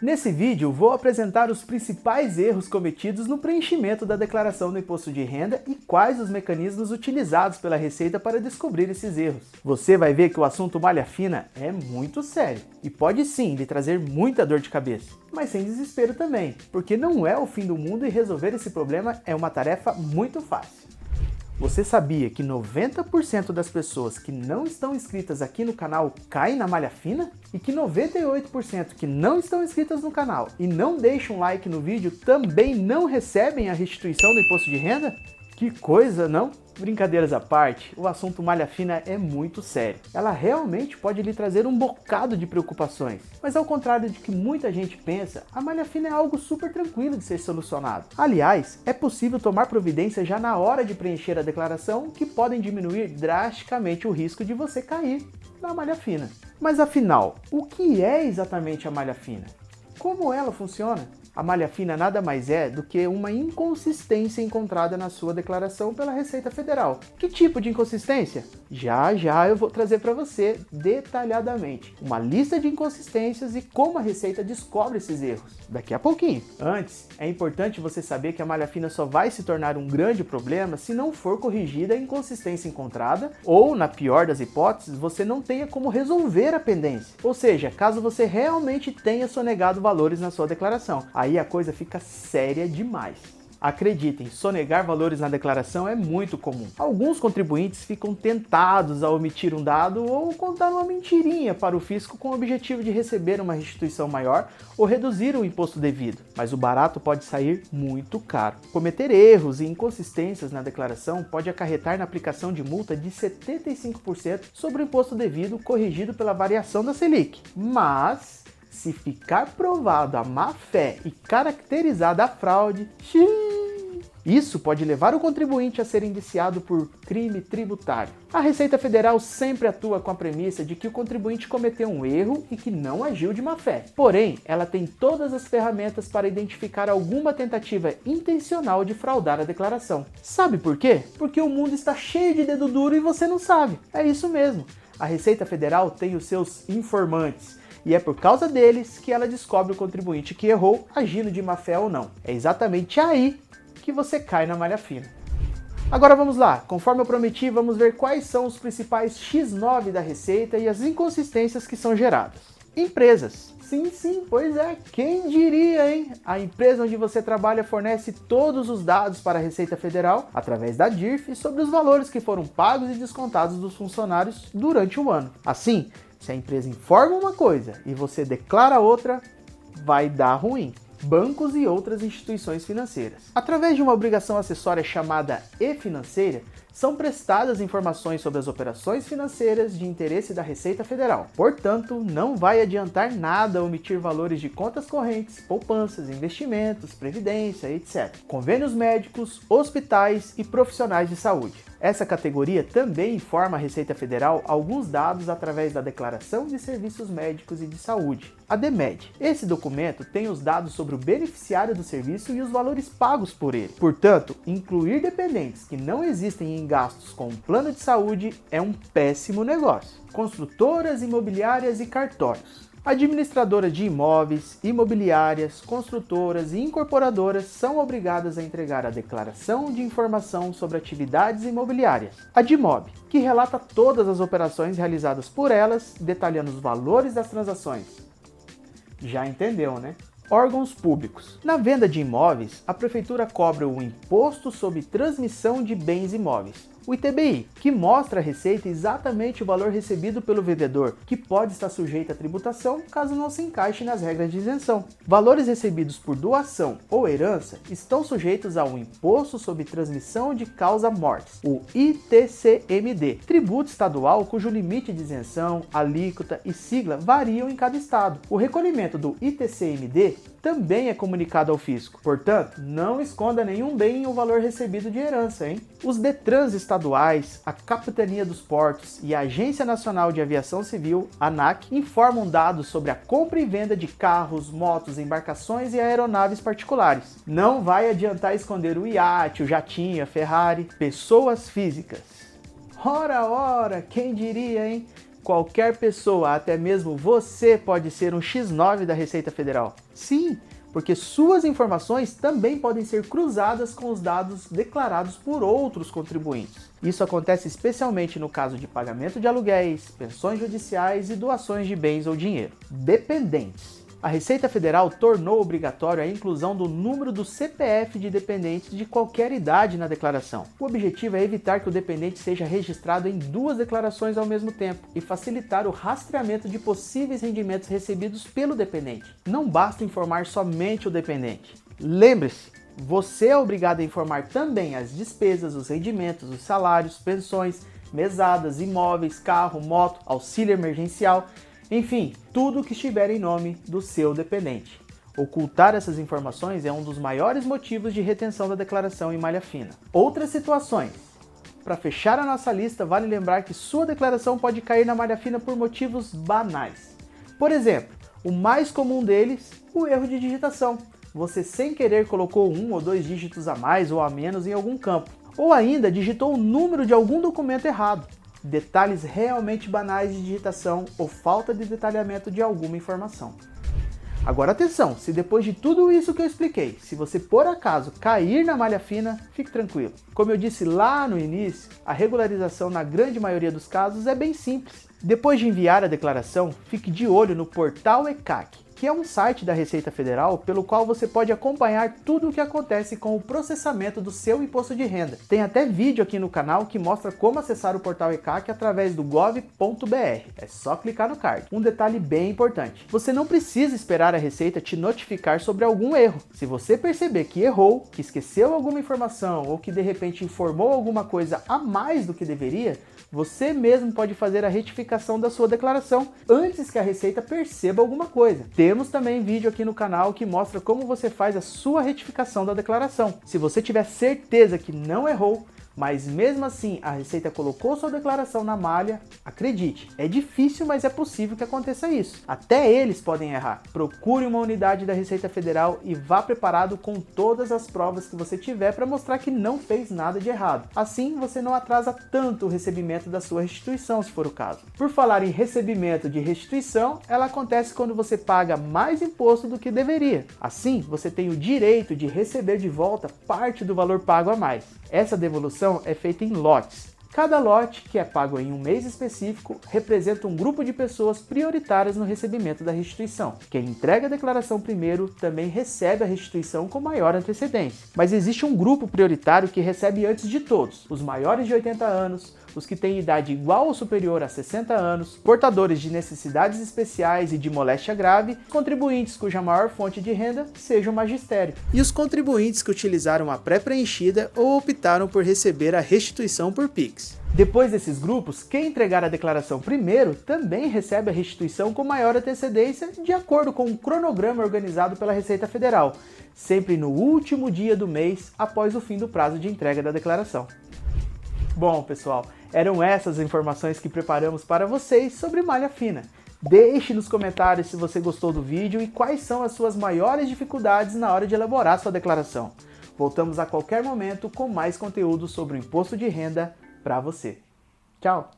Nesse vídeo, vou apresentar os principais erros cometidos no preenchimento da declaração do imposto de renda e quais os mecanismos utilizados pela Receita para descobrir esses erros. Você vai ver que o assunto malha fina é muito sério e pode sim lhe trazer muita dor de cabeça, mas sem desespero também, porque não é o fim do mundo e resolver esse problema é uma tarefa muito fácil. Você sabia que 90% das pessoas que não estão inscritas aqui no canal caem na malha fina? E que 98% que não estão inscritas no canal e não deixam um like no vídeo também não recebem a restituição do imposto de renda? Que coisa, não? Brincadeiras à parte, o assunto malha fina é muito sério. Ela realmente pode lhe trazer um bocado de preocupações. Mas ao contrário de que muita gente pensa, a malha fina é algo super tranquilo de ser solucionado. Aliás, é possível tomar providência já na hora de preencher a declaração que podem diminuir drasticamente o risco de você cair na malha fina. Mas afinal, o que é exatamente a malha fina? Como ela funciona? A malha fina nada mais é do que uma inconsistência encontrada na sua declaração pela Receita Federal. Que tipo de inconsistência? Já eu vou trazer para você detalhadamente uma lista de inconsistências e como a Receita descobre esses erros daqui a pouquinho. Antes, é importante você saber que a malha fina só vai se tornar um grande problema se não for corrigida a inconsistência encontrada ou, na pior das hipóteses, você não tenha como resolver a pendência. Ou seja, caso você realmente tenha sonegado valores na sua declaração. Aí a coisa fica séria demais. Acreditem, sonegar valores na declaração é muito comum. Alguns contribuintes ficam tentados a omitir um dado ou contar uma mentirinha para o fisco com o objetivo de receber uma restituição maior ou reduzir o imposto devido. Mas o barato pode sair muito caro. Cometer erros e inconsistências na declaração pode acarretar na aplicação de multa de 75% sobre o imposto devido corrigido pela variação da Selic. Mas se ficar provado a má-fé e caracterizada a fraude, isso pode levar o contribuinte a ser indiciado por crime tributário. A Receita Federal sempre atua com a premissa de que o contribuinte cometeu um erro e que não agiu de má-fé. Porém, ela tem todas as ferramentas para identificar alguma tentativa intencional de fraudar a declaração. Sabe por quê? Porque o mundo está cheio de dedo duro e você não sabe. É isso mesmo. A Receita Federal tem os seus informantes. E é por causa deles que ela descobre o contribuinte que errou, agindo de má-fé ou não. É exatamente aí que você cai na malha fina. Agora vamos lá, conforme eu prometi, vamos ver quais são os principais X9 da Receita e as inconsistências que são geradas. Empresas. Sim, pois é, quem diria, hein? A empresa onde você trabalha fornece todos os dados para a Receita Federal, através da DIRF, sobre os valores que foram pagos e descontados dos funcionários durante o ano. Assim, se a empresa informa uma coisa e você declara outra, vai dar ruim. Bancos e outras instituições financeiras. Através de uma obrigação acessória chamada e-financeira, são prestadas informações sobre as operações financeiras de interesse da Receita Federal. Portanto, não vai adiantar nada omitir valores de contas correntes, poupanças, investimentos, previdência, etc. Convênios médicos, hospitais e profissionais de saúde. Essa categoria também informa a Receita Federal alguns dados através da Declaração de Serviços Médicos e de Saúde, a DMED. Esse documento tem os dados sobre o beneficiário do serviço e os valores pagos por ele. Portanto, incluir dependentes que não existem em gastos com um plano de saúde é um péssimo negócio. Construtoras, imobiliárias e cartórios. Administradoras de imóveis, imobiliárias, construtoras e incorporadoras são obrigadas a entregar a Declaração de Informação sobre Atividades Imobiliárias, a DIMOB, que relata todas as operações realizadas por elas, detalhando os valores das transações. Já entendeu, né? Órgãos públicos. Na venda de imóveis, a Prefeitura cobra o Imposto sobre Transmissão de Bens Imóveis, o ITBI, que mostra à Receita exatamente o valor recebido pelo vendedor, que pode estar sujeito à tributação caso não se encaixe nas regras de isenção. Valores recebidos por doação ou herança estão sujeitos ao Imposto sobre Transmissão de Causa Mortis, o ITCMD, tributo estadual cujo limite de isenção, alíquota e sigla variam em cada estado. O recolhimento do ITCMD também é comunicado ao fisco. Portanto, não esconda nenhum bem ou valor recebido de herança, hein? Os DETRANs estaduais, a Capitania dos Portos e a Agência Nacional de Aviação Civil, ANAC, informam dados sobre a compra e venda de carros, motos, embarcações e aeronaves particulares. Não vai adiantar esconder o iate, o jatinho, a Ferrari, pessoas físicas. Ora, quem diria, hein? Qualquer pessoa, até mesmo você, pode ser um X9 da Receita Federal. Sim, porque suas informações também podem ser cruzadas com os dados declarados por outros contribuintes. Isso acontece especialmente no caso de pagamento de aluguéis, pensões judiciais e doações de bens ou dinheiro. Dependentes. A Receita Federal tornou obrigatório a inclusão do número do CPF de dependentes de qualquer idade na declaração. O objetivo é evitar que o dependente seja registrado em duas declarações ao mesmo tempo e facilitar o rastreamento de possíveis rendimentos recebidos pelo dependente. Não basta informar somente o dependente. Lembre-se, você é obrigado a informar também as despesas, os rendimentos, os salários, pensões, mesadas, imóveis, carro, moto, auxílio emergencial, enfim, tudo que estiver em nome do seu dependente. Ocultar essas informações é um dos maiores motivos de retenção da declaração em malha fina. Outras situações. Para fechar a nossa lista, vale lembrar que sua declaração pode cair na malha fina por motivos banais. Por exemplo, o mais comum deles, o erro de digitação. Você sem querer colocou 1 ou 2 dígitos a mais ou a menos em algum campo. Ou ainda digitou o número de algum documento errado. Detalhes realmente banais de digitação ou falta de detalhamento de alguma informação. Agora atenção, se depois de tudo isso que eu expliquei, se você por acaso cair na malha fina, fique tranquilo. Como eu disse lá no início, a regularização na grande maioria dos casos é bem simples. Depois de enviar a declaração, fique de olho no portal ECAC, que é um site da Receita Federal pelo qual você pode acompanhar tudo o que acontece com o processamento do seu imposto de renda. Tem até vídeo aqui no canal que mostra como acessar o portal ECAC através do gov.br. É só clicar no card. Um detalhe bem importante: você não precisa esperar a Receita te notificar sobre algum erro. Se você perceber que errou, que esqueceu alguma informação ou que de repente informou alguma coisa a mais do que deveria, você mesmo pode fazer a retificação da sua declaração antes que a Receita perceba alguma coisa. Temos também vídeo aqui no canal que mostra como você faz a sua retificação da declaração. Se você tiver certeza que não errou, mas mesmo assim a Receita colocou sua declaração na malha, acredite, é difícil, mas é possível que aconteça isso. Até eles podem errar. Procure uma unidade da Receita Federal e vá preparado com todas as provas que você tiver para mostrar que não fez nada de errado. Assim você não atrasa tanto o recebimento da sua restituição, se for o caso. Por falar em recebimento de restituição, ela acontece quando você paga mais imposto do que deveria. Assim, você tem o direito de receber de volta parte do valor pago a mais. Essa devolução é feita em lotes. Cada lote, que é pago em um mês específico, representa um grupo de pessoas prioritárias no recebimento da restituição. Quem entrega a declaração primeiro também recebe a restituição com maior antecedência. Mas existe um grupo prioritário que recebe antes de todos: os maiores de 80 anos, os que têm idade igual ou superior a 60 anos, portadores de necessidades especiais e de moléstia grave, contribuintes cuja maior fonte de renda seja o magistério, e os contribuintes que utilizaram a pré-preenchida ou optaram por receber a restituição por Pix. Depois desses grupos, quem entregar a declaração primeiro também recebe a restituição com maior antecedência, de acordo com um cronograma organizado pela Receita Federal, sempre no último dia do mês após o fim do prazo de entrega da declaração. Bom, pessoal, eram essas informações que preparamos para vocês sobre malha fina. Deixe nos comentários se você gostou do vídeo e quais são as suas maiores dificuldades na hora de elaborar sua declaração. Voltamos a qualquer momento com mais conteúdo sobre o imposto de renda para você. Tchau!